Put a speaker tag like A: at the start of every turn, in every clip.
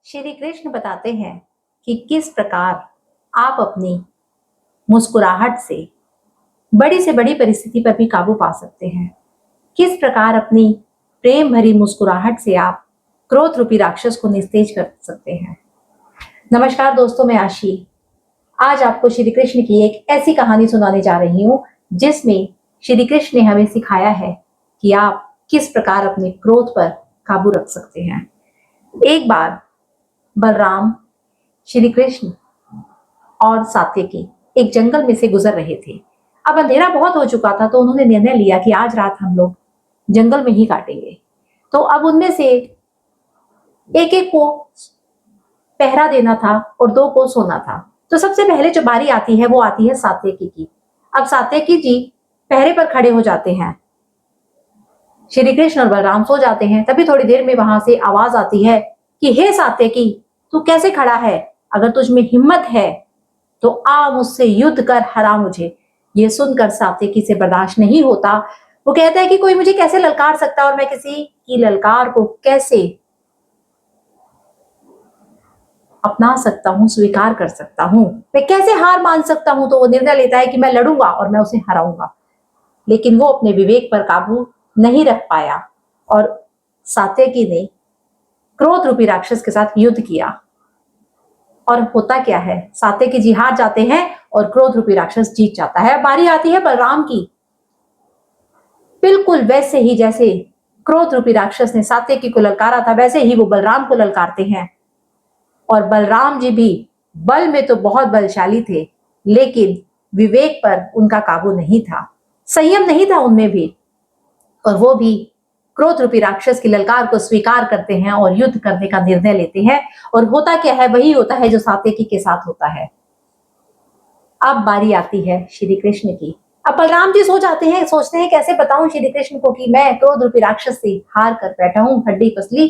A: श्री कृष्ण बताते हैं कि किस प्रकार आप अपनी मुस्कुराहट से बड़ी से बड़ी परिस्थिति पर भी काबू पा सकते हैं। किस प्रकार अपनी प्रेम भरी मुस्कुराहट से आप क्रोध रूपी राक्षस को निस्तेज कर सकते हैं। नमस्कार दोस्तों, मैं आशी आज आपको श्री कृष्ण की एक ऐसी कहानी सुनाने जा रही हूँ जिसमें श्री कृष्ण ने हमें सिखाया है कि आप किस प्रकार अपने क्रोध पर काबू रख सकते हैं। एक बार बलराम, श्री कृष्ण और सात्यकी एक जंगल में से गुजर रहे थे। अब अंधेरा बहुत हो चुका था तो उन्होंने निर्णय लिया कि आज रात हम लोग जंगल में ही काटेंगे। तो अब उनमें से एक एक को पहरा देना था और दो को सोना था। तो सबसे पहले जो बारी आती है वो आती है सात्यकी की। अब सात्यकी जी पहरे पर खड़े हो जाते हैं। श्री कृष्ण और बलराम सो जाते हैं। तभी थोड़ी देर में वहां से आवाज आती है कि हे सात्यकी, तू कैसे खड़ा है? अगर तुझ में हिम्मत है तो आ मुझसे युद्ध कर, हरा मुझे। ये सुनकर सात्यकी से बर्दाश्त नहीं होता। वो कहता है कि कोई मुझे कैसे ललकार सकता और मैं किसी की ललकार को कैसे अपना सकता हूँ, स्वीकार कर सकता हूँ, मैं कैसे हार मान सकता हूँ। तो वो निर्णय लेता है कि मैं लड़ूंगा और मैं उसे हराऊंगा। लेकिन वो अपने विवेक पर काबू नहीं रख पाया और सात्यकी ने क्रोध रूपी राक्षस के साथ युद्ध किया। और होता क्या है, सात्यकी जी हार जाते हैं और क्रोध रूपी राक्षस जीत जाता है। बारी आती है बलराम की। बिल्कुल वैसे ही जैसे क्रोध रूपी राक्षस ने सात्यकी को ललकारा था वैसे ही वो बलराम को ललकारते हैं। और बलराम जी भी बल में तो बहुत बलशाली थे, लेकिन विवेक पर उनका काबू नहीं था, संयम नहीं था उनमें भी। और वो भी क्रोध रूपी राक्षस की ललकार को स्वीकार करते हैं और युद्ध करने का निर्णय लेते हैं। और होता क्या है, वही होता है जो सात्यकी के साथ होता है। अब बारी आती है श्री कृष्ण की। अब बलराम जी सो जाते हैं, सोचते हैं कैसे बताऊं श्री कृष्ण को कि मैं क्रोध रूपी राक्षस से हार कर बैठा हूं, हड्डी पसली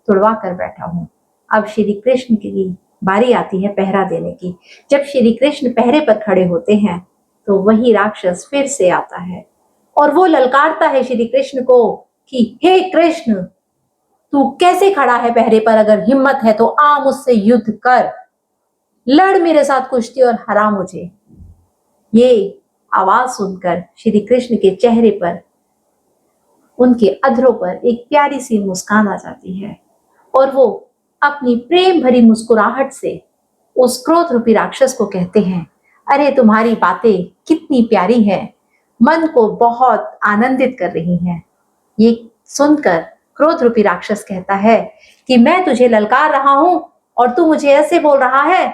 A: तुड़वा कर बैठा हूं। अब श्री कृष्ण की बारी आती है पहरा देने की। जब श्री कृष्ण पहरे पर खड़े होते हैं तो वही राक्षस फिर से आता है और वो ललकारता है श्री कृष्ण को कि हे कृष्ण, तू कैसे खड़ा है पहरे पर? अगर हिम्मत है तो आ मुझसे युद्ध कर, लड़ मेरे साथ कुश्ती और हरा मुझे। ये आवाज सुनकर श्री कृष्ण के चेहरे पर, उनके अधरों पर एक प्यारी सी मुस्कान आ जाती है और वो अपनी प्रेम भरी मुस्कुराहट से उस क्रोध रूपी राक्षस को कहते हैं, अरे तुम्हारी बातें कितनी प्यारी हैं, मन को बहुत आनंदित कर रही हैं। ये सुनकर क्रोध रूपी राक्षस कहता है कि मैं तुझे ललकार रहा हूं और तू मुझे ऐसे बोल रहा है,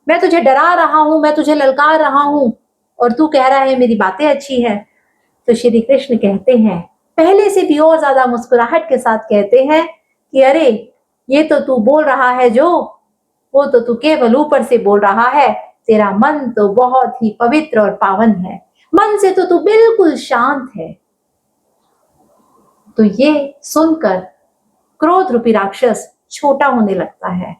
A: मैं तुझे डरा रहा हूं, मैं तुझे ललकार रहा हूं और तू कह रहा है मेरी बातें अच्छी हैं। तो श्री कृष्ण कहते हैं, पहले से भी और ज्यादा मुस्कुराहट के साथ कहते हैं कि अरे ये तो तू बोल रहा है जो, वो तो तू केवल ऊपर से बोल रहा है, तेरा मन तो बहुत ही पवित्र और पावन है, मन से तो तू बिल्कुल शांत है। तो ये सुनकर क्रोध रूपी राक्षस छोटा होने लगता है।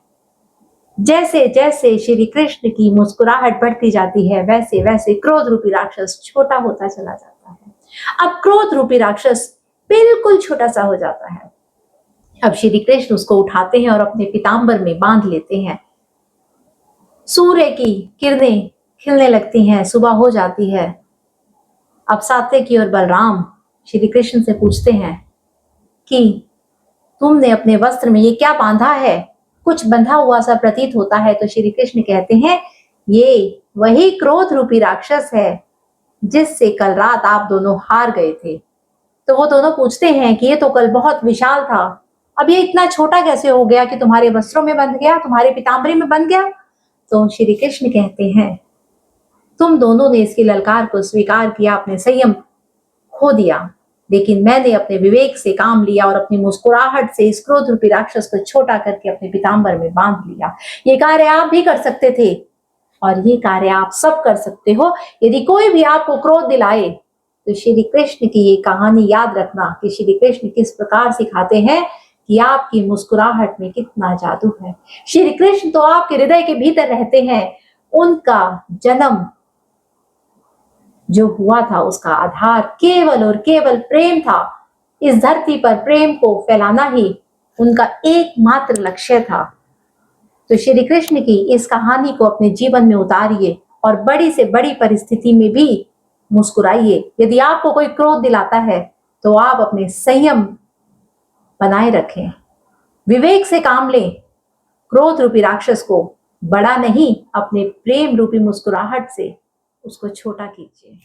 A: जैसे जैसे श्री कृष्ण की मुस्कुराहट बढ़ती जाती है वैसे वैसे क्रोध रूपी राक्षस छोटा होता चला जाता है। अब क्रोध रूपी राक्षस बिल्कुल छोटा सा हो जाता है। अब श्री कृष्ण उसको उठाते हैं और अपने पीताम्बर में बांध लेते हैं। सूर्य की किरणें खिलने लगती हैं, सुबह हो जाती है। अब सात्यकी और बलराम श्री कृष्ण से पूछते हैं कि तुमने अपने वस्त्र में ये क्या बांधा है? कुछ बंधा हुआ सा प्रतीत होता है। तो श्री कृष्ण कहते हैं, ये वही क्रोध रूपी राक्षस है जिससे कल रात आप दोनों हार गए थे। तो वो दोनों पूछते हैं कि ये तो कल बहुत विशाल था, अब ये इतना छोटा कैसे हो गया कि तुम्हारे वस्त्रों में बंध गया, तुम्हारे पीताम्बरी में बंध गया? तो श्री कृष्ण कहते हैं, तुम दोनों ने इसकी ललकार को स्वीकार किया, अपने संयम खो दिया, लेकिन मैंने अपने विवेक से काम लिया और अपनी मुस्कुराहट से इस क्रोध रूपी राक्षस को छोटा करके अपने पीताम्बर में बांध लिया। ये कार्य आप भी कर सकते थे और ये कार्य आप सब कर सकते हो। यदि कोई भी आपको क्रोध दिलाए तो श्री कृष्ण की ये कहानी याद रखना कि श्री कृष्ण किस प्रकार सिखाते हैं कि आपकी मुस्कुराहट में कितना जादू है। श्री कृष्ण तो आपके हृदय के भीतर रहते हैं। उनका जन्म जो हुआ था उसका आधार केवल और केवल प्रेम था। इस धरती पर प्रेम को फैलाना ही उनका एकमात्र लक्ष्य था। तो श्री कृष्ण की इस कहानी को अपने जीवन में उतारिए और बड़ी से बड़ी परिस्थिति में भी मुस्कुराइए। यदि आपको कोई क्रोध दिलाता है तो आप अपने संयम बनाए रखें, विवेक से काम लें। क्रोध रूपी राक्षस को बड़ा नहीं, अपने प्रेम रूपी मुस्कुराहट से उसको छोटा कीजिए।